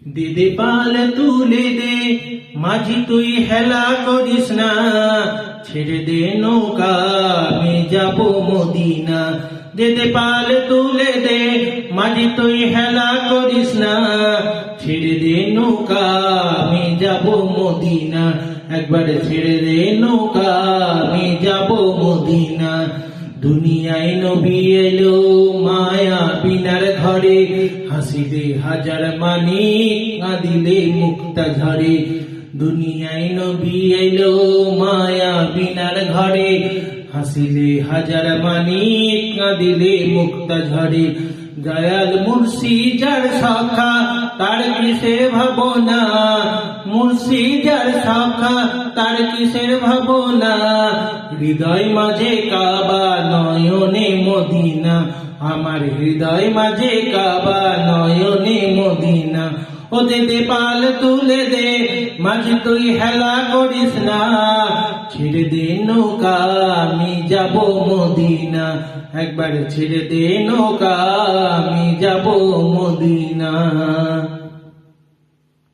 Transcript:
দিদি পাল তুলে দে, মাঝি তুই হেলা করিস না, ছেড়ে দে নৌকা আমি যাব মদিনা। দিদি পাল তুলে দে, মাঝি তুই হেলা করিস না, ছেড়ে দে নৌকা আমি যাব মদিনা। একবার ছেড়ে দে নৌকা আমি যাব মদিনা। দুনিয়ায় নবী এলো মায়া বিনার ঘরে, হাসিলে হাজার মানিক কাঁদিলে মুক্তা ঝরে। দুনিয়ায় নবী এলো মায়া বিনার ঘরে, হাসিলে হাজার মানিক কাঁদিলে মুক্তা ঝরে। দয়াল মুর্শি যার শাখা তার কিসের ভাবনা, মুর্শি যার শাখা তার কিসের ভাবনা। হৃদয় মাঝে কাবা নয়নে মদিনা, আমার হৃদয় মাঝে কাবা নয়নে মদিনা। ও দিদি পাল তুলে দে, মাঝি তুই হেলা করিস না, ছেড়ে দে নৌকা আমি যাব মদিনা। একবার ছেড়ে দে নৌকা আমি যাব মদিনা।